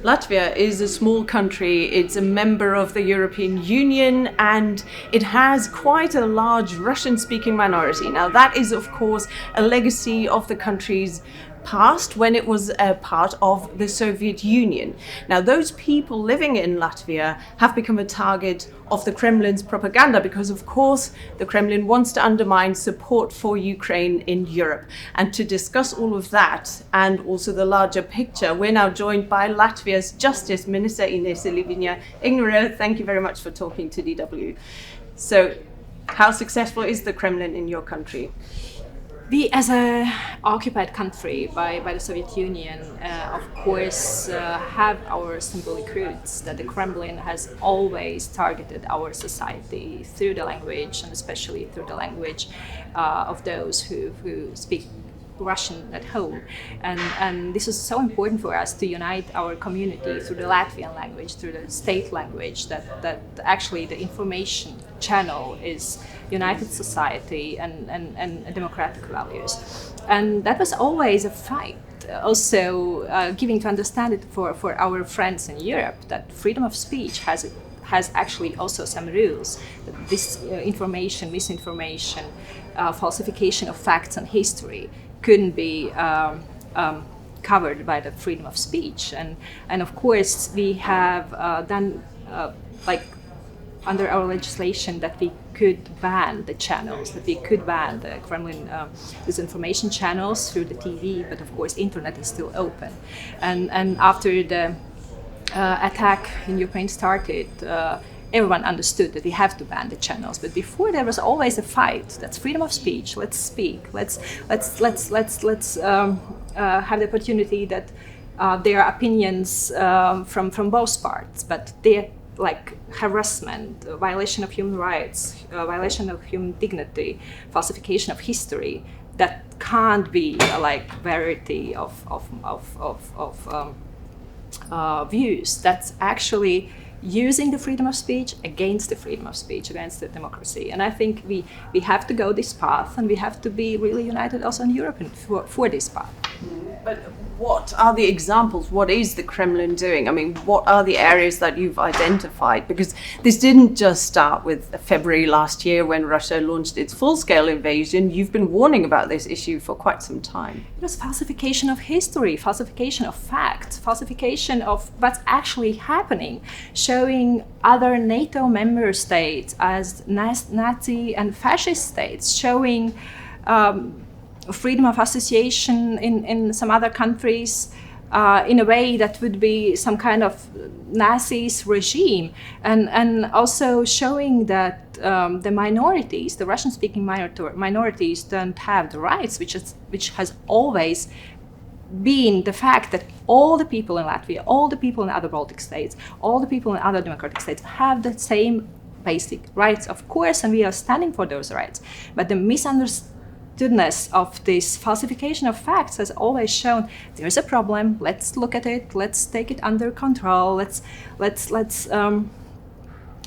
Latvia is a small country, it's a member of the European Union, and it has quite a large Russian-speaking minority. Now, that is, of course, a legacy of the country's past when it was a part of the Soviet Union. Now, those people living in Latvia have become a target of the Kremlin's propaganda because, of course, the Kremlin wants to undermine support for Ukraine in Europe. And to discuss all of that and also the larger picture, we're now joined by Latvia's Justice Minister, Inese Libina-Egnere. Thank you very much for talking to DW. So, how successful is the Kremlin in your country? We, as an occupied country by the Soviet Union, of course, have our symbolic roots that the Kremlin has always targeted our society through the language, and especially through the language of those who speak Russian at home. And this is so important for us to unite our community through the Latvian language, through the state language, that actually the information channel is united society and democratic values. And that was always a fight. Also giving to understand it for our friends in Europe that freedom of speech has actually also some rules. That this information, misinformation, falsification of facts and history couldn't be covered by the freedom of speech. And of course we have done under our legislation that we could ban the channels, that we could ban the Kremlin disinformation channels through the TV, but of course internet is still open. And after the attack in Ukraine started, everyone understood that we have to ban the channels. But before there was always a fight. That's freedom of speech. Let's speak. Let's have the opportunity that there are opinions from both parts, but they're like harassment, violation of human rights, violation of human dignity, falsification of history. That can't be like variety of views. That's actually using the freedom of speech against the freedom of speech, against the democracy. And I think we have to go this path, and we have to be really united also in Europe for this path. But what are the examples? What is the Kremlin doing? I mean, what are the areas that you've identified? Because this didn't just start with February last year when Russia launched its full-scale invasion. You've been warning about this issue for quite some time. It was falsification of history, falsification of facts, falsification of what's actually happening, showing other NATO member states as Nazi and fascist states, showing freedom of association in some other countries in a way that would be some kind of Nazis regime, and also showing that the minorities, the Russian-speaking minorities, don't have the rights, which has always been the fact that all the people in Latvia, all the people in other Baltic states, all the people in other democratic states have the same basic rights, of course, and we are standing for those rights. But the misunderstoodness of this falsification of facts has always shown there's a problem. Let's look at it. Let's take it under control. Let's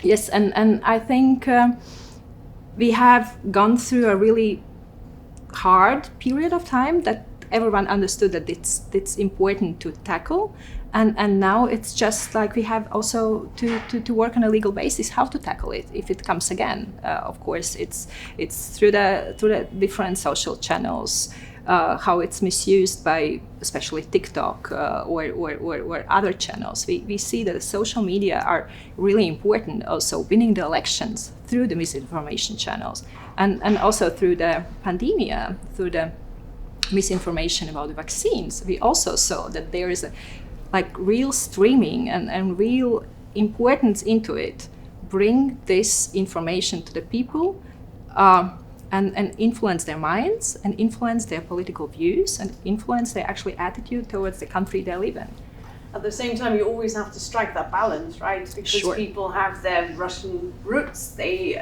yes. And I think we have gone through a really hard period of time that everyone understood that it's important to tackle, and now it's just like we have also to work on a legal basis how to tackle it if it comes again. Of course, it's through the different social channels, how it's misused by especially TikTok or other channels. We see that the social media are really important, also winning the elections through the misinformation channels, and also through the pandemic, through the misinformation about the vaccines. We also saw that there is a real streaming and real importance into it. Bring this information to the people and influence their minds, and influence their political views, and influence their actually attitude towards the country they live in. At the same time, you always have to strike that balance, right? Because sure. People have their Russian roots, they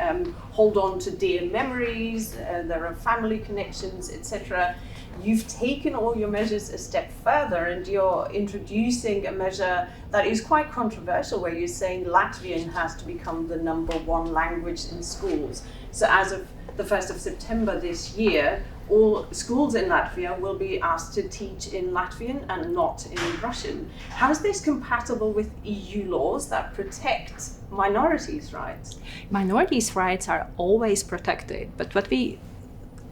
hold on to dear memories, there are family connections, etc. You've taken all your measures a step further, and you're introducing a measure that is quite controversial, where you're saying Latvian has to become the number one language in schools. So as of the 1st of September this year, all schools in Latvia will be asked to teach in Latvian and not in Russian. How is this compatible with EU laws that protect minorities' rights? Minorities' rights are always protected, but what we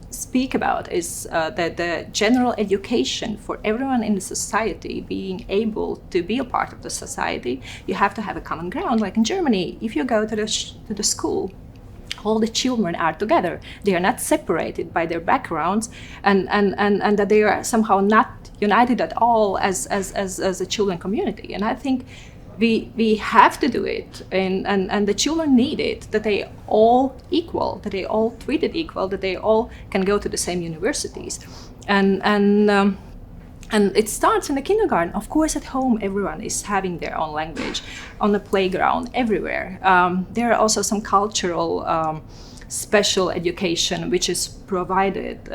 speak about is that the general education for everyone in the society being able to be a part of the society. You have to have a common ground. Like in Germany, if you go to the school, all the children are together. They are not separated by their backgrounds, and that they are somehow not united at all as a children community. And I think we have to do it, and the children need it, that they all equal, that they all treated equal, that they all can go to the same universities. And it starts in the kindergarten. Of course, at home, everyone is having their own language, on the playground, everywhere. There are also some cultural special education which is provided.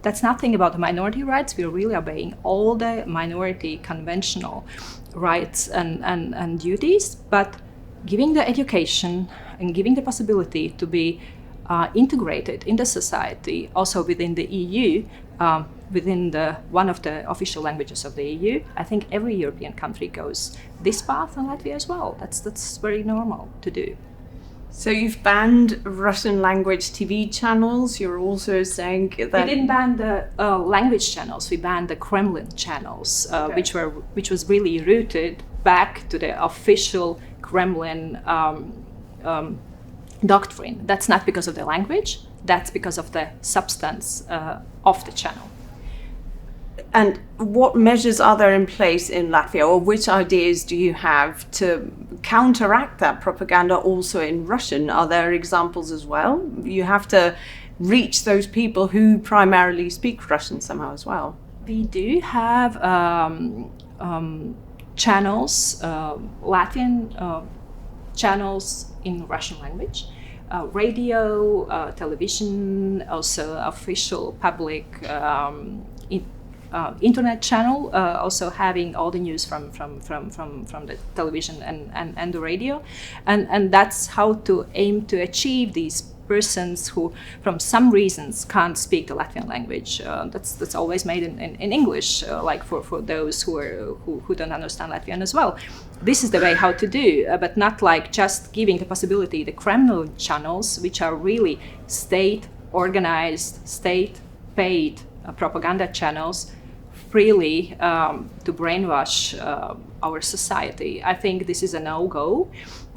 That's nothing about the minority rights. We're really obeying all the minority conventional rights and duties, but giving the education and giving the possibility to be integrated in the society, also within the EU, within one of the official languages of the EU. I think every European country goes this path, and Latvia as well. That's very normal to do. So you've banned Russian language TV channels. You're also saying that we didn't ban the language channels. We banned the Kremlin channels, Okay. which was really rooted back to the official Kremlin doctrine. That's not because of the language. That's because of the substance of the channel. And what measures are there in place in Latvia, or which ideas do you have to counteract that propaganda also in Russian? Are there examples as well? You have to reach those people who primarily speak Russian somehow as well. We do have channels, Latvian channels in Russian language, radio, television, also official public internet channel, also having all the news from the television and the radio, and that's how to aim to achieve these persons who, from some reasons, can't speak the Latvian language. That's always made in English, like for those who don't understand Latvian as well. This is the way how to do, but not like just giving the possibility the Kremlin channels, which are really state organized, state paid propaganda channels, freely to brainwash our society. I think this is a no-go,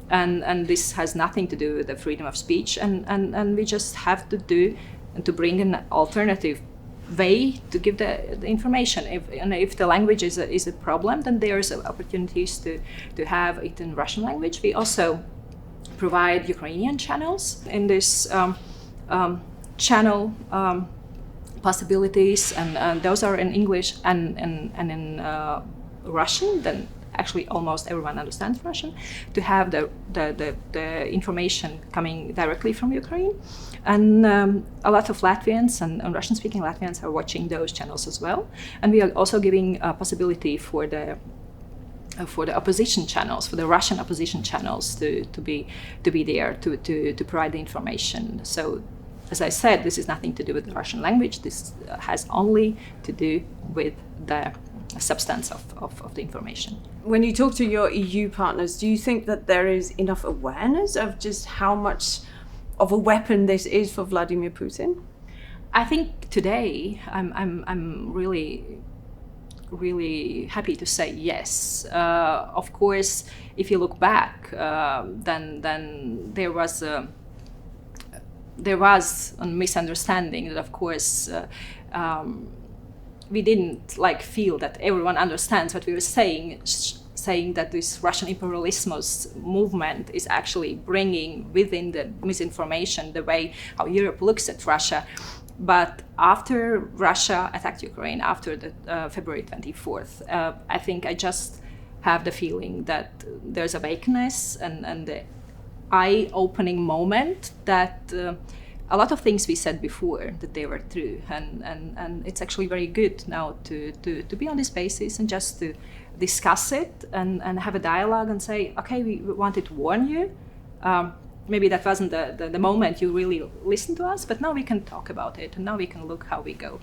and this has nothing to do with the freedom of speech, and we just have to do and to bring an alternative way to give the information. If the language is a problem, then there's opportunities to have it in Russian language. We also provide Ukrainian channels in this channel possibilities, and those are in English and in Russian. Then actually almost everyone understands Russian, to have the information coming directly from Ukraine. And a lot of Latvians and Russian-speaking Latvians are watching those channels as well. And we are also giving a possibility for the opposition channels, for the Russian opposition channels to be there to provide the information. So, as I said, this is nothing to do with the Russian language. This has only to do with the substance of the information. When you talk to your EU partners, do you think that there is enough awareness of just how much of a weapon this is for Vladimir Putin? I think today I'm really happy to say yes. Of course, if you look back, then there was a misunderstanding that, of course, we didn't feel that everyone understands what we were saying that this Russian imperialismus movement is actually bringing within the misinformation the way how Europe looks at Russia. But after Russia attacked Ukraine, after the February 24th, I think I just have the feeling that there's a vagueness and the eye-opening moment that a lot of things we said before, that they were true, and it's actually very good now to be on this basis and just to discuss it and have a dialogue and say, okay, we wanted to warn you, maybe that wasn't the moment you really listened to us, but now we can talk about it, and now we can look how we go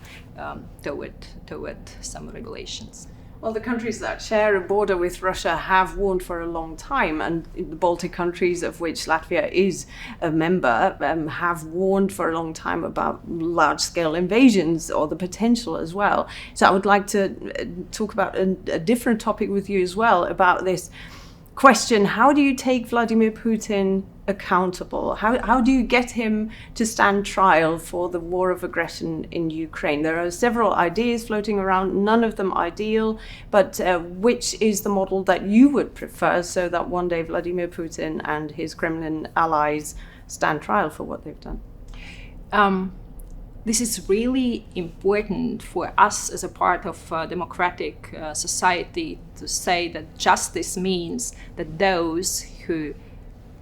toward some regulations. Well, the countries that share a border with Russia have warned for a long time, and the Baltic countries, of which Latvia is a member, have warned for a long time about large-scale invasions or the potential as well. So I would like to talk about a different topic with you as well, about this question: how do you take Vladimir Putin accountable? How do you get him to stand trial for the war of aggression in Ukraine? There are several ideas floating around, none of them ideal, but which is the model that you would prefer, so that one day Vladimir Putin and his Kremlin allies stand trial for what they've done? This is really important for us as a part of a democratic society to say that justice means that those who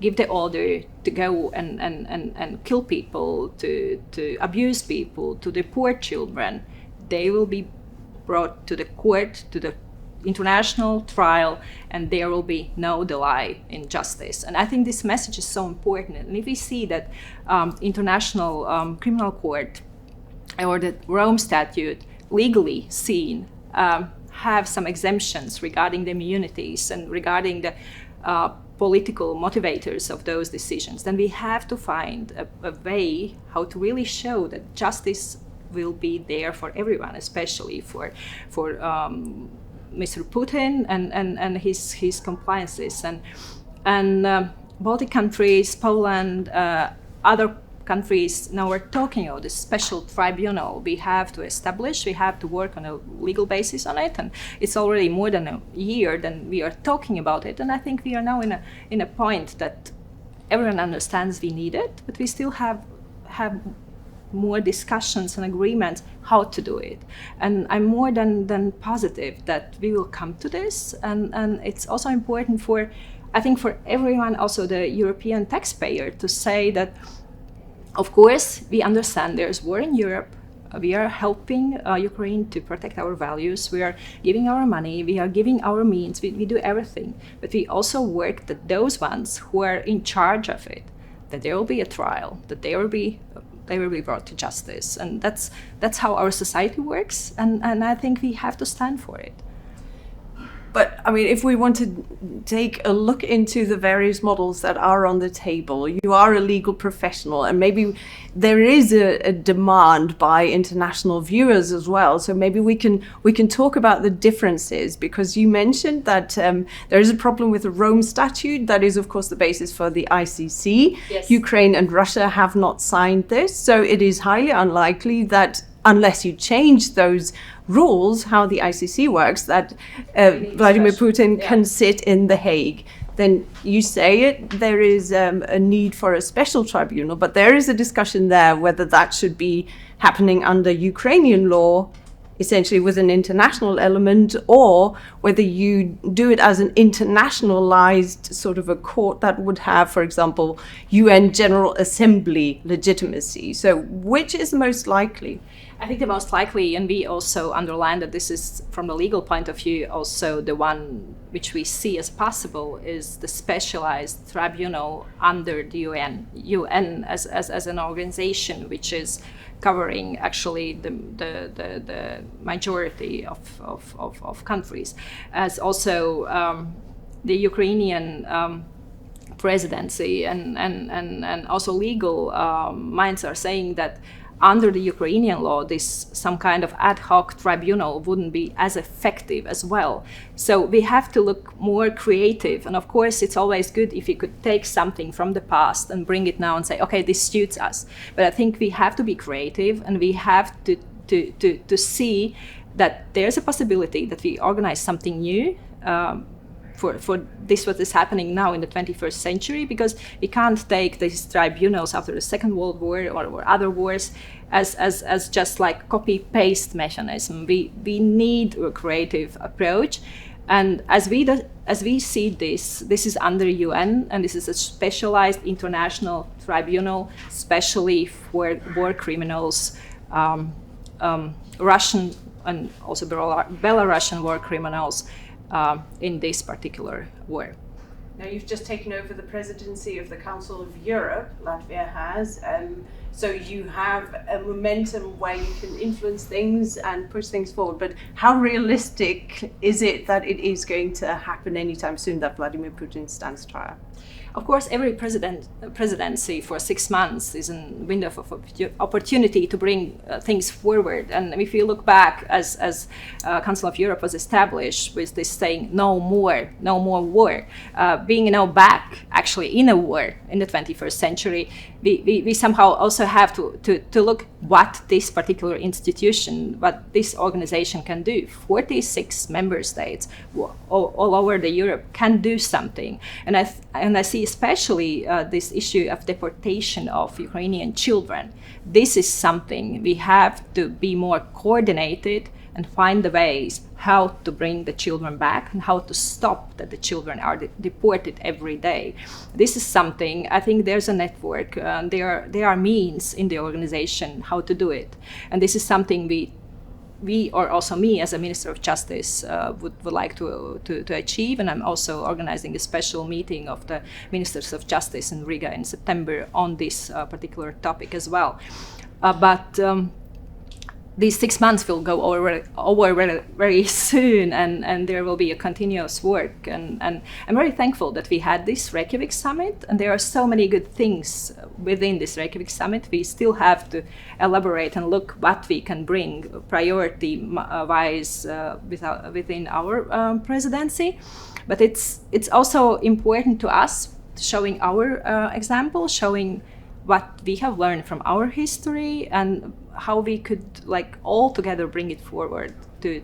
give the order to go and kill people, to abuse people, to deport children, they will be brought to the court, to the international trial, and there will be no delay in justice. And I think this message is so important. And if we see that International Criminal Court or the Rome Statute legally seen have some exemptions regarding the immunities and regarding the political motivators of those decisions, then we have to find a way how to really show that justice will be there for everyone, especially for Mr. Putin and his compliances. And Baltic countries, Poland, other countries now are talking about this special tribunal we have to establish. We have to work on a legal basis on it, and it's already more than a year that we are talking about it. And I think we are now in a point that everyone understands we need it, but we still have more discussions and agreements how to do it. And I'm more than positive that we will come to this. And it's also important for, I think, for everyone, also the European taxpayer, to say that, of course, we understand there's war in Europe. We are helping Ukraine to protect our values. We are giving our money. We are giving our means. We do everything. But we also work that those ones who are in charge of it, that there will be a trial, that they will be brought to justice. And that's how our society works. And I think we have to stand for it. But I mean, if we want to take a look into the various models that are on the table, you are a legal professional, and maybe there is a demand by international viewers as well. So maybe we can talk about the differences, because you mentioned that there is a problem with the Rome Statute. That is, of course, the basis for the ICC. Yes. Ukraine and Russia have not signed this, so it is highly unlikely that, unless you change those rules, how the ICC works, that Vladimir Putin can sit in The Hague. Then you say it, there is a need for a special tribunal, but there is a discussion there whether that should be happening under Ukrainian law, essentially with an international element, or whether you do it as an internationalized sort of a court that would have, for example, UN General Assembly legitimacy. So which is most likely? I think the most likely, and we also underline that this is, from the legal point of view, also the one which we see as possible, is the specialized tribunal under the UN. UN as an organization which is covering actually the majority of countries. As also the Ukrainian presidency and also legal minds are saying that under the Ukrainian law, this some kind of ad hoc tribunal wouldn't be as effective as well. So we have to look more creative. And of course, it's always good if you could take something from the past and bring it now and say, okay, this suits us. But I think we have to be creative, and we have to see that there's a possibility that we organize something new for this, what is happening now in the 21st century, because we can't take these tribunals after the Second World War or other wars as just like copy-paste mechanism. We need a creative approach. And as we see this is under UN, and this is a specialized international tribunal, especially for war criminals, Russian and also Belarusian war criminals, in this particular war. Now you've just taken over the presidency of the Council of Europe, Latvia has, so you have a momentum where you can influence things and push things forward. But how realistic is it that it is going to happen anytime soon, that Vladimir Putin stands trial? Of course, every presidency for 6 months is a window of opportunity to bring things forward. And if you look back, as Council of Europe was established with this saying, no more war, being now back actually in a war in the 21st century, we somehow also have to look what this particular institution, what this organization can do. 46 member states all over the Europe can do something. And I see especially this issue of deportation of Ukrainian children. This is something we have to be more coordinated and find the ways how to bring the children back and how to stop that the children are deported every day. This is something, I think there's a network, there are means in the organization how to do it. And this is something we or also me as a Minister of Justice would like to achieve. And I'm also organizing a special meeting of the Ministers of Justice in Riga in September on this particular topic as well. But these 6 months will go over very soon, and there will be a continuous work. And I'm very thankful that we had this Reykjavik summit, and there are so many good things within this Reykjavik summit. We still have to elaborate and look what we can bring priority-wise within our presidency. But it's also important to us, showing our example, showing what we have learned from our history and how we could all together bring it forward to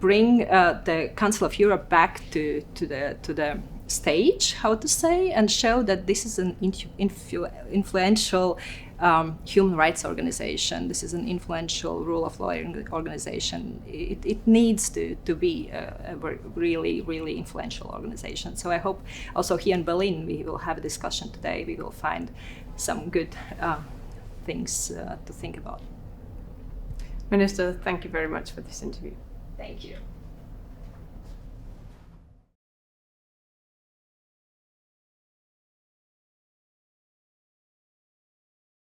bring the Council of Europe back to the stage, how to say, and show that this is an influential human rights organization. This is an influential rule of law organization. It needs to be a really, really influential organization. So I hope also here in Berlin we will have a discussion today. We will find some good things to think about. Minister, thank you very much for this interview. Thank you.